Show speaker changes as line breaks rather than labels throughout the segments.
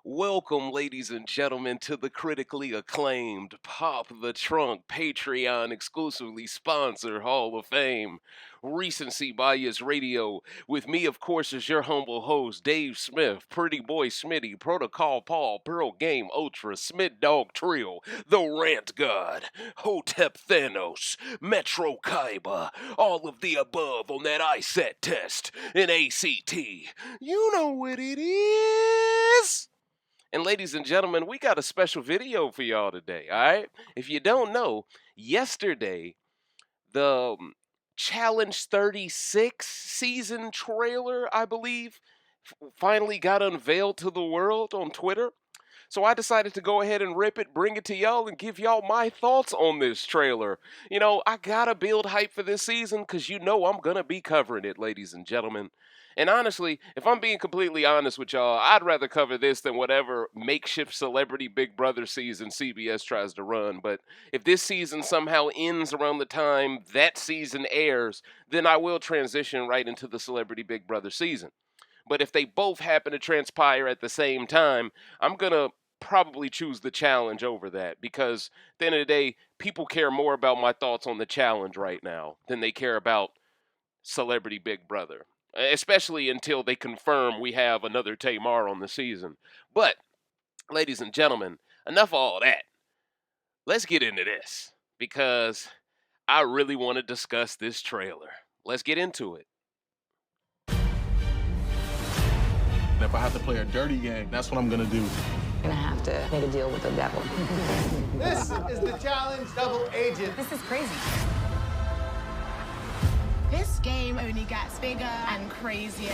Welcome, ladies and gentlemen, to the critically acclaimed Pop the Trunk Patreon exclusively sponsored Hall of Fame, Recency Bias Radio. With me, of course, is your humble host, Dave Smith, Pretty Boy Smitty, Protocol Paul, Pearl Game Ultra, Smith Dog Trio, The Rant God, Hotep Thanos, Metro Kaiba, all of the above on that ISAT test in ACT. You know what it is. And ladies and gentlemen, we got a special video for y'all today, all right? If you don't know, yesterday, the Challenge 36 season trailer, I believe, finally got unveiled to the world on Twitter. So I decided to go ahead and rip it, bring it to y'all, and give y'all my thoughts on this trailer. You know, I gotta build hype for this season because you know I'm gonna be covering it, ladies and gentlemen. And honestly, if I'm being completely honest with y'all, I'd rather cover this than whatever makeshift celebrity Big Brother season CBS tries to run. But if this season somehow ends around the time that season airs, then I will transition right into the celebrity Big Brother season. But if they both happen to transpire at the same time, I'm going to probably choose the challenge over that because at the end of the day, people care more about my thoughts on the challenge right now than they care about Celebrity Big Brother, especially until they confirm we have another Tamar on the season. But, ladies and gentlemen, enough of all that. Let's get into this because I really want to discuss this trailer. Let's get into it.
If I have to play a dirty game, that's what I'm gonna do.
Gonna have to make a deal with the devil.
This is the challenge double agent.
This is crazy. This game only gets bigger and crazier.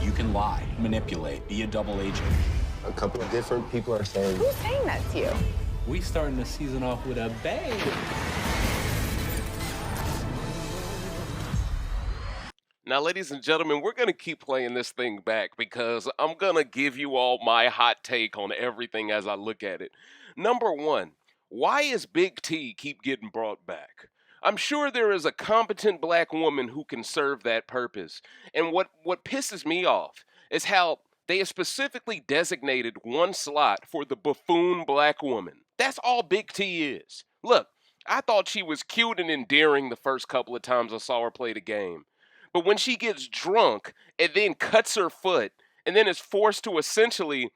You can lie, manipulate, be a double agent.
A couple of different people are saying,
Who's saying that to you?
We starting the season off with a bang.
Now, ladies and gentlemen, we're going to keep playing this thing back because I'm going to give you all my hot take on everything as I look at it. Number one, why is Big T keep getting brought back? I'm sure there is a competent black woman who can serve that purpose. And what pisses me off is how they have specifically designated one slot for the buffoon black woman. That's all Big T is. Look, I thought she was cute and endearing the first couple of times I saw her play the game. But when she gets drunk and then cuts her foot and then is forced to essentially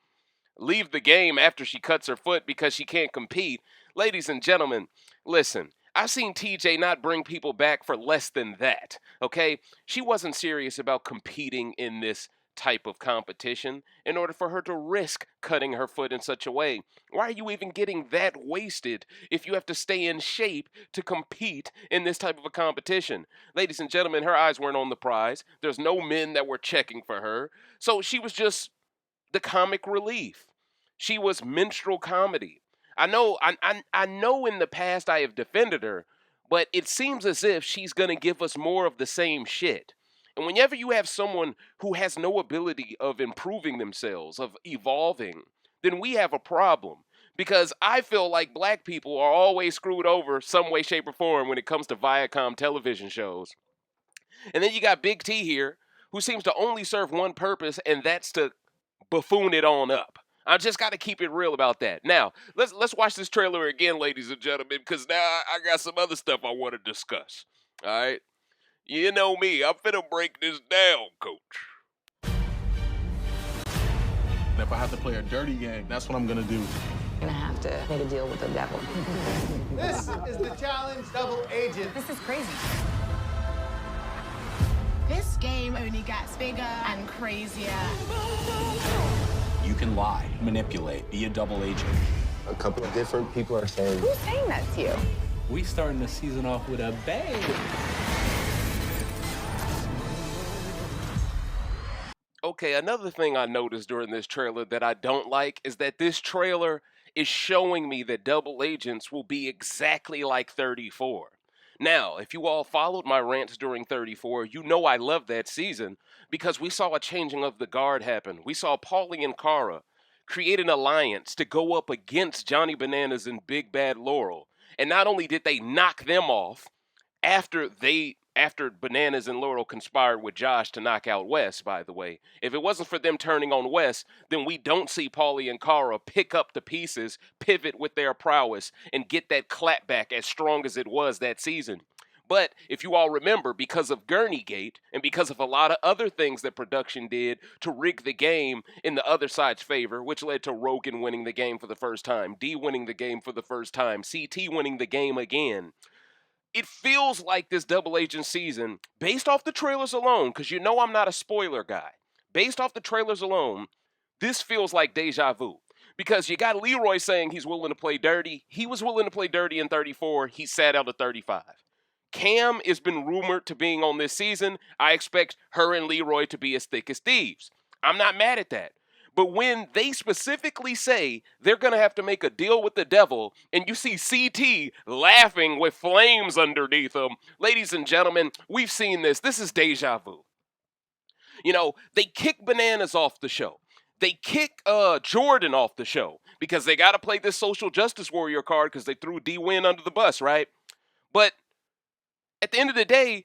leave the game after she cuts her foot because she can't compete, ladies and gentlemen, listen, I've seen TJ not bring people back for less than that, okay? She wasn't serious about competing in this type of competition in order for her to risk cutting her foot in such a way. Why are you even getting that wasted if you have to stay in shape to compete in this type of a competition? Ladies and gentlemen, her eyes weren't on the prize. There's no men that were checking for her. So she was just the comic relief. She was minstrel comedy. I know in the past I have defended her, but it seems as if she's going to give us more of the same shit. And whenever you have someone who has no ability of improving themselves, of evolving, then we have a problem. Because I feel like black people are always screwed over some way, shape, or form when it comes to Viacom television shows. And then you got Big T here, who seems to only serve one purpose, and that's to buffoon it on up. I just got to keep it real about that. Now, let's watch this trailer again, ladies and gentlemen, because now I got some other stuff I want to discuss. All right? You know me, I'm finna break this down, coach.
If I have to play a dirty game, that's what I'm gonna do.
Gonna have to make a deal with the devil.
this is the challenge double agent.
This is crazy. This game only gets bigger and crazier.
You can lie, manipulate, be a double agent.
A couple of different people are saying,
Who's saying that to you?
We starting the season off with a bang.
Okay, another thing I noticed during this trailer that I don't like is that this trailer is showing me that double agents will be exactly like 34. Now, if you all followed my rants during 34, you know I love that season because we saw a changing of the guard happen. We saw Paulie and Cara create an alliance to go up against Johnny Bananas and Big Bad Laurel. And not only did they knock them off after after Bananas and Laurel conspired with Josh to knock out Wes, by the way. If it wasn't for them turning on Wes, then we don't see Paulie and Cara pick up the pieces, pivot with their prowess, and get that clapback as strong as it was that season. But if you all remember, because of Gurney Gate and because of a lot of other things that production did to rig the game in the other side's favor, which led to Rogan winning the game for the first time, D winning the game for the first time, CT winning the game again, it feels like this double agent season, based off the trailers alone, because you know I'm not a spoiler guy, based off the trailers alone, this feels like deja vu. Because you got Leroy saying he's willing to play dirty. He was willing to play dirty in 34. He sat out at 35. Cam has been rumored to being on this season. I expect her and Leroy to be as thick as thieves. I'm not mad at that. But when they specifically say they're going to have to make a deal with the devil, and you see CT laughing with flames underneath him, ladies and gentlemen, we've seen this. This is deja vu. You know, they kick Bananas off the show. They kick Jordan off the show because they got to play this social justice warrior card because they threw D-Win under the bus, right? But at the end of the day,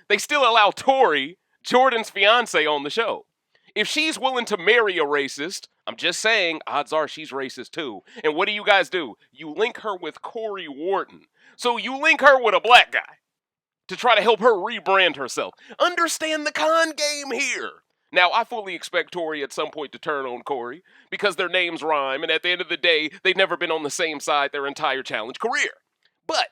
they still allow Tori, Jordan's fiance, on the show. If she's willing to marry a racist, I'm just saying, odds are she's racist too. And what do? You link her with Corey Wharton. So you link her with a black guy to try to help her rebrand herself. Understand the con game here. Now, I fully expect Tori at some point to turn on Corey because their names rhyme, and at the end of the day, they've never been on the same side their entire challenge career. But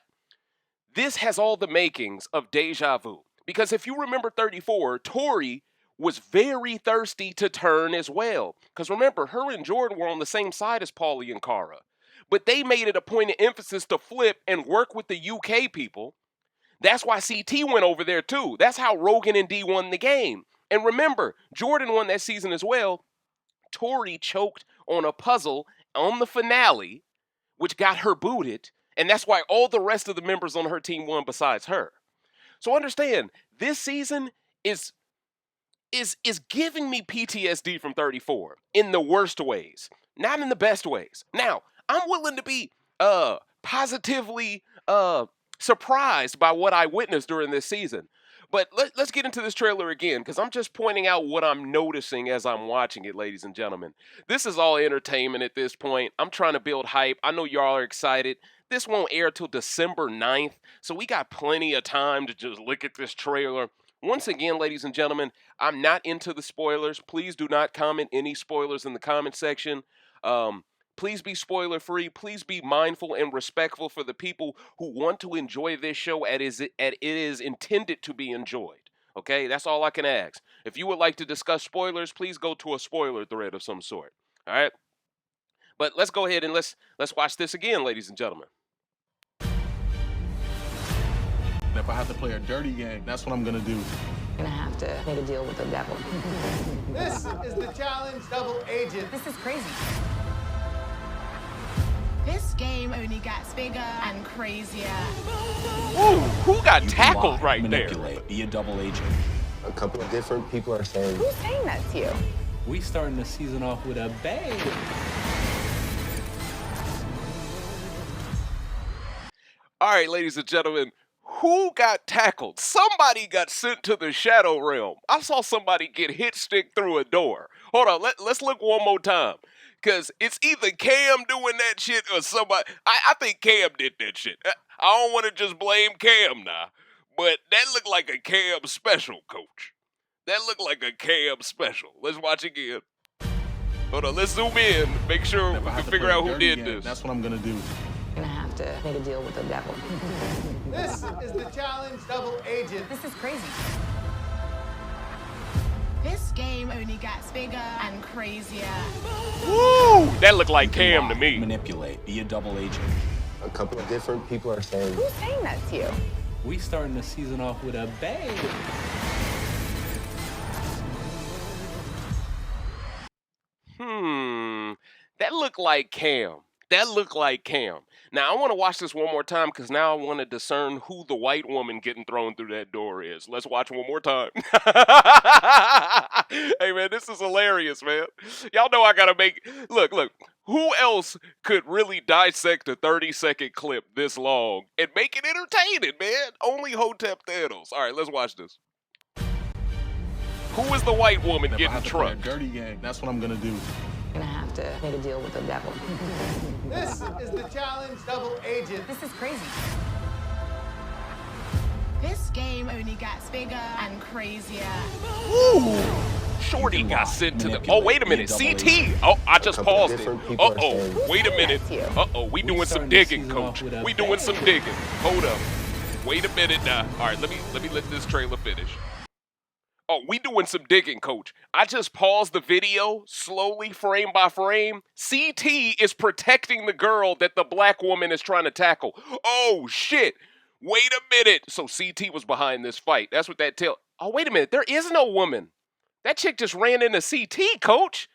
this has all the makings of deja vu. Because if you remember 34, Tori was very thirsty to turn as well. Because remember, her and Jordan were on the same side as Paulie and Cara. But they made it a point of emphasis to flip and work with the UK people. That's why CT went over there too. That's how Rogan and D won the game. And remember, Jordan won that season as well. Tori choked on a puzzle on the finale, which got her booted. And that's why all the rest of the members on her team won besides her. So understand, this season is giving me PTSD from 34 in the worst ways, not in the best ways. Now, I'm willing to be positively surprised by what I witnessed during this season. But let's get into this trailer again, because I'm just pointing out what I'm noticing as I'm watching it, ladies and gentlemen. This is all entertainment at this point. I'm trying to build hype. I know y'all are excited. This won't air till December 9th, so we got plenty of time to just look at this trailer. Once again, ladies and gentlemen, I'm not into the spoilers. Please do not comment any spoilers in the comment section. Please be spoiler free. Please be mindful and respectful for the people who want to enjoy this show as it is intended to be enjoyed. Okay, that's all I can ask. If you would like to discuss spoilers, please go to a spoiler thread of some sort. All right. But let's go ahead and let's watch this again, ladies and gentlemen.
If I have to play a dirty game, that's what I'm gonna do.
You're gonna have to make a deal with the devil.
This is the challenge double agent.
This is crazy. This game only gets bigger and crazier.
Ooh, who got
You can
tackled
lie,
right there?
manipulate, be a double agent.
A couple of different people are saying,
Who's saying that to you?
We starting the season off with a bang.
All right, ladies and gentlemen, who got tackled? Somebody got sent to the shadow realm. I saw somebody get hit stick through a door. Hold on, let's look one more time. Because it's either Cam doing that shit or somebody. I think Cam did that shit. I don't want to just blame Cam now. But that looked like a Cam special, coach. That looked like a Cam special. Let's watch again. Hold on, let's zoom in. Make sure we
If I
can
have to
figure
play a
out who
dirty
did
game,
this.
that's what I'm gonna do.
You're gonna have to make a deal with the devil.
This is the challenge double agent.
This is crazy. This game only gets bigger and crazier.
Woo! That looked like
You can
Cam
lie,
to me.
manipulate, be a double agent.
a couple of different people are saying,
Who's saying that to you?
We starting the season off with a bang.
That looked like Cam. That looked like Cam. Now, I want to watch this one more time because now I want to discern who the white woman getting thrown through that door is. Let's watch one more time. Hey, man, this is hilarious, man. Y'all know I got to make... Look. Who else could really dissect a 30-second clip this long and make it entertaining, man? Only Hotep Thanos. All right, let's watch this. Who is the white woman
If I
getting
have to play a
trucked?
dirty game, that's what I'm gonna do.
Gonna have to make a deal with the devil.
This is the challenge double agent.
This is crazy. This game only gets bigger and crazier.
Ooh. Shorty got sent to the. Oh, wait a minute. CT. Oh, I just
couple
paused it.
different people are
Uh-oh.
saying-
Wait a minute.
That's you.
Uh-oh. We doing some
starting the
digging,
season
coach.
off with a
We doing some
bang.
digging. Hold up. Wait a minute now. All right, let me let this trailer finish. Oh, we doing some digging, coach. I just paused the video slowly, frame by frame. CT is protecting the girl that the black woman is trying to tackle. Oh, shit. Wait a minute. So CT was behind this fight. That's what that tell. Oh, wait a minute. There is no woman. That chick just ran into CT, coach.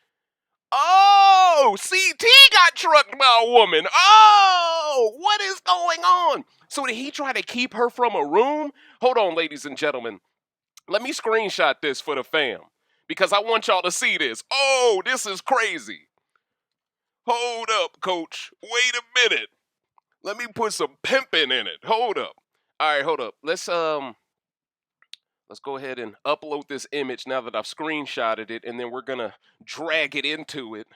Oh, CT got trucked by a woman. Oh, what is going on? So did he try to keep her from a room? Hold on, ladies and gentlemen. Let me screenshot this for the fam because I want y'all to see this. Oh, this is crazy. Hold up, coach. Wait a minute. Let me put some pimping in it. Hold up. All right, hold up. Let's go ahead and upload this image now that I've screenshotted it, and then we're gonna drag it into it.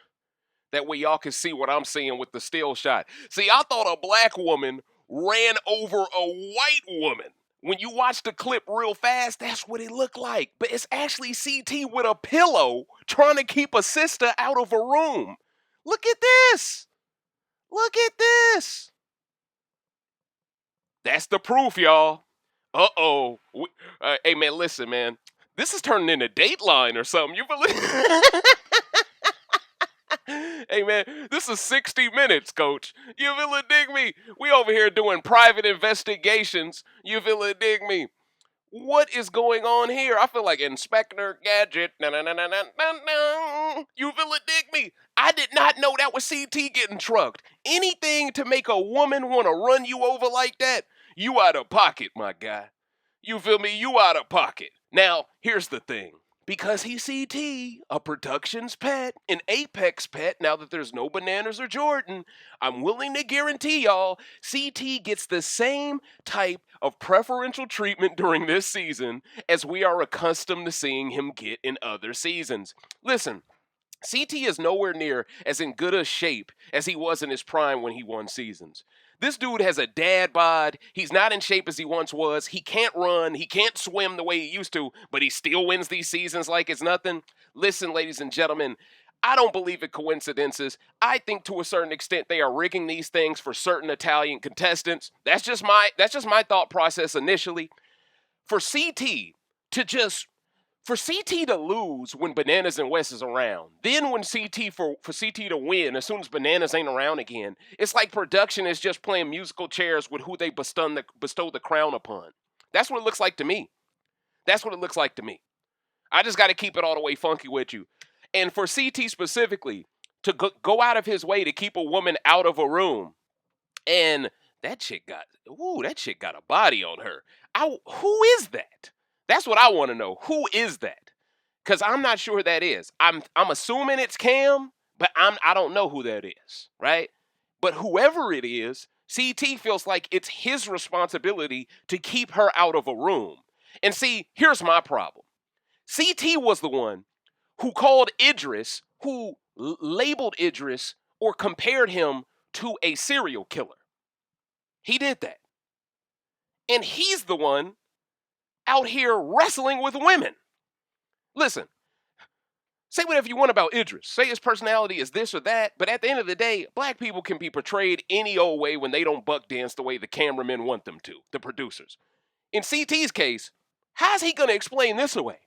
That way y'all can see what I'm seeing with the still shot. See, I thought a black woman ran over a white woman. When you watch the clip real fast, that's what it looked like. But it's actually CT with a pillow trying to keep a sister out of a room. Look at this. Look at this. That's the proof, y'all. Uh-oh. Hey, man, listen, man. This is turning into Dateline or something. You believe? Hey, man, this is 60 Minutes, coach. You feel it, dig me? We over here doing private investigations. You feel it, dig me? What is going on here? I feel like Inspector Gadget. You feel it, dig me? I did not know that was CT getting trucked. Anything to make a woman want to run you over like that, you out of pocket, my guy. You feel me? You out of pocket. Now, here's the thing. Because he's CT, a production's pet, an Apex pet, now that there's no Bananas or Jordan, I'm willing to guarantee y'all CT gets the same type of preferential treatment during this season as we are accustomed to seeing him get in other seasons. Listen, CT is nowhere near as in good a shape as he was in his prime when he won seasons. This dude has a dad bod. He's not in shape as he once was. He can't run. He can't swim the way he used to, but he still wins these seasons like it's nothing. Listen, ladies and gentlemen, I don't believe in coincidences. I think to a certain extent they are rigging these things for certain Italian contestants. That's just my thought process initially. For CT to lose when Bananas and Wes is around, then when for CT to win as soon as Bananas ain't around again, it's like production is just playing musical chairs with who they bestow the crown upon. That's what it looks like to me. That's what it looks like to me. I just got to keep it all the way funky with you. And for CT specifically, to go out of his way to keep a woman out of a room, and that chick got a body on her. Who is that? That's what I want to know. Who is that? Because I'm not sure who that is. I'm assuming it's Cam, but I don't know who that is, right? But whoever it is, CT feels like it's his responsibility to keep her out of a room. And see, here's my problem. CT was the one who called Idris, who labeled Idris or compared him to a serial killer. He did that. And he's the one out here wrestling with women. Listen, say whatever you want about Idris. Say his personality is this or that, but at the end of the day, black people can be portrayed any old way when they don't buck dance the way the cameramen want them to, the producers. In CT's case, how's he going to explain this away?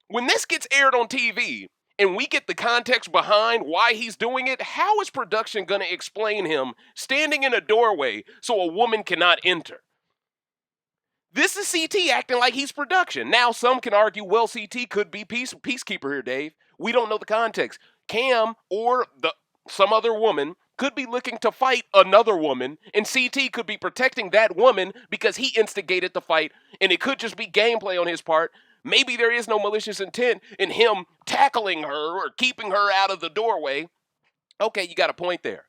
When this gets aired on TV and we get the context behind why he's doing it, how is production going to explain him standing in a doorway so a woman cannot enter? This is CT acting like he's production. Now, some can argue, well, CT could be peacekeeper here, Dave. We don't know the context. Cam or some other woman could be looking to fight another woman, and CT could be protecting that woman because he instigated the fight, and it could just be gameplay on his part. Maybe there is no malicious intent in him tackling her or keeping her out of the doorway. Okay, you got a point there.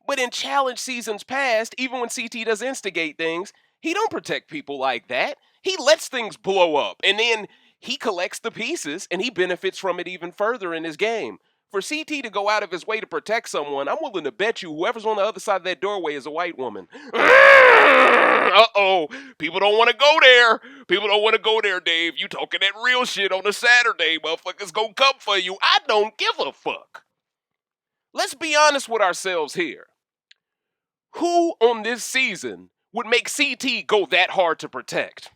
But in challenge seasons past, even when CT does instigate things, he don't protect people like that. He lets things blow up, and then he collects the pieces, and he benefits from it even further in his game. For CT to go out of his way to protect someone, I'm willing to bet you whoever's on the other side of that doorway is a white woman. Uh-oh. People don't want to go there. People don't want to go there, Dave. You talking that real shit on a Saturday. Motherfuckers gonna come for you. I don't give a fuck. Let's be honest with ourselves here. Who on this season would make CT go that hard to protect?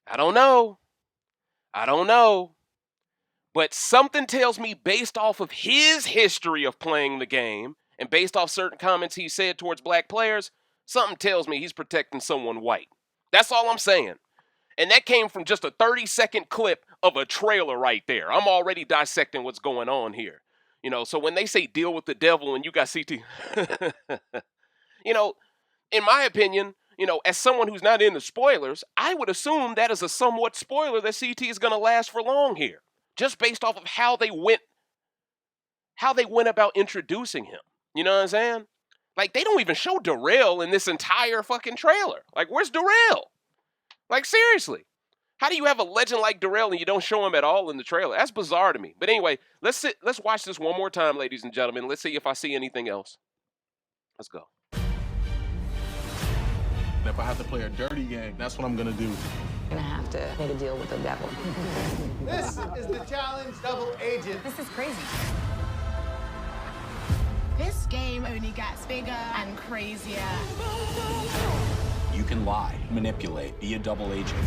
I don't know. But something tells me, based off of his history of playing the game and based off certain comments he said towards black players, something tells me he's protecting someone white. That's all I'm saying. And that came from just a 30-second clip of a trailer right there. I'm already dissecting what's going on here. So when they say deal with the devil and you got CT, in my opinion, as someone who's not into spoilers, I would assume that is a somewhat spoiler that CT is going to last for long here, just based off of how they went about introducing him. You know what I'm saying? Like, they don't even show Darrell in this entire fucking trailer. Like, where's Darrell? Like, seriously. How do you have a legend like Darrell and you don't show him at all in the trailer? That's bizarre to me. But anyway, let's watch this one more time, ladies and gentlemen. Let's see if I see anything else. Let's go.
And if I have to play a dirty game, that's what I'm gonna do.
Gonna have to make a deal with the devil.
This is the challenge double agent.
This is crazy. This game only gets bigger and crazier.
You can lie, manipulate, be a double agent.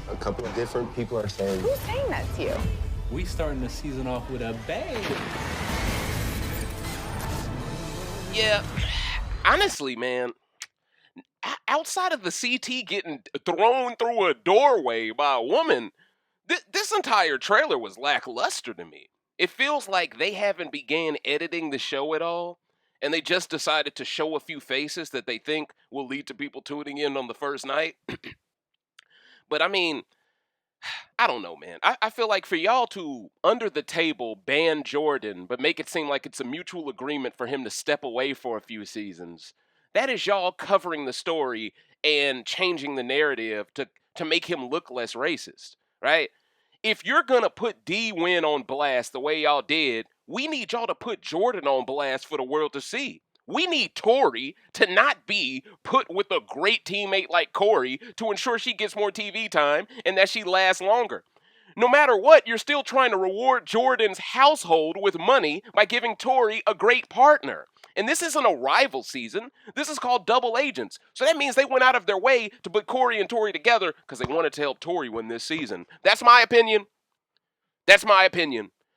A couple of different people are saying,
Who's saying that to you?
We starting the season off with a bang.
Yeah, honestly, man, outside of the CT getting thrown through a doorway by a woman, this entire trailer was lackluster to me. It feels like they haven't began editing the show at all, and they just decided to show a few faces that they think will lead to people tuning in on the first night. But I mean, I don't know, man. I feel like for y'all to, under the table, ban Jordan, but make it seem like it's a mutual agreement for him to step away for a few seasons, that is y'all covering the story and changing the narrative to make him look less racist, right? If you're going to put D-Win on blast the way y'all did, we need y'all to put Jordan on blast for the world to see. We need Tori to not be put with a great teammate like Corey to ensure she gets more TV time and that she lasts longer. No matter what, you're still trying to reward Jordan's household with money by giving Tori a great partner. And this isn't a rival season. This is called Double Agents. So that means they went out of their way to put Corey and Tori together because they wanted to help Tori win this season. That's my opinion.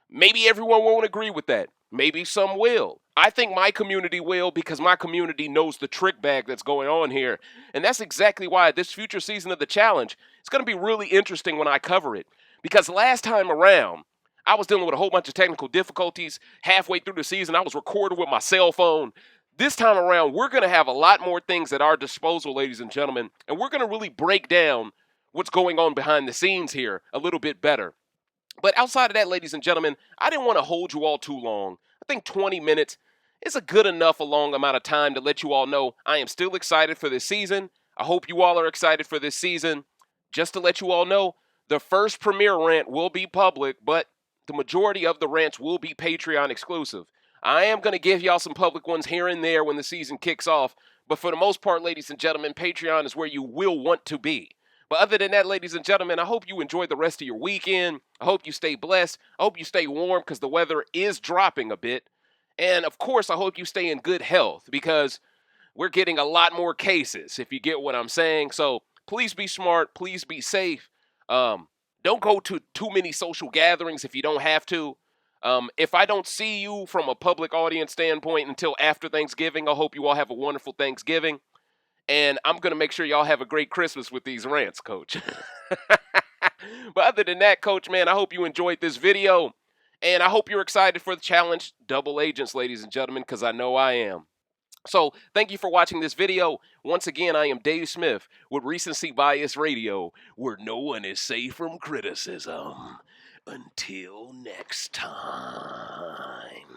Maybe everyone won't agree with that. Maybe some will. I think my community will because my community knows the trick bag that's going on here. And that's exactly why this future season of the challenge is going to be really interesting when I cover it. Because last time around, I was dealing with a whole bunch of technical difficulties. Halfway through the season, I was recording with my cell phone. This time around, we're going to have a lot more things at our disposal, ladies and gentlemen. And we're going to really break down what's going on behind the scenes here a little bit better. But outside of that, ladies and gentlemen, I didn't want to hold you all too long. I think 20 minutes is a good enough a long amount of time to let you all know I am still excited for this season. I hope you all are excited for this season. Just to let you all know, the first premiere rant will be public, but the majority of the rants will be Patreon exclusive. I am going to give y'all some public ones here and there when the season kicks off, but for the most part, ladies and gentlemen, Patreon is where you will want to be. But other than that, ladies and gentlemen, I hope you enjoy the rest of your weekend. I hope you stay blessed. I hope you stay warm because the weather is dropping a bit. And of course, I hope you stay in good health because we're getting a lot more cases, if you get what I'm saying. So please be smart. Please be safe. Don't go to too many social gatherings if you don't have to. If I don't see you from a public audience standpoint until after Thanksgiving, I hope you all have a wonderful Thanksgiving. And I'm going to make sure y'all have a great Christmas with these rants, Coach. But other than that, Coach, man, I hope you enjoyed this video. And I hope you're excited for the challenge Double Agents, ladies and gentlemen, because I know I am. So thank you for watching this video. Once again, I am Dave Smith with Recency Bias Radio, where no one is safe from criticism. Until next time.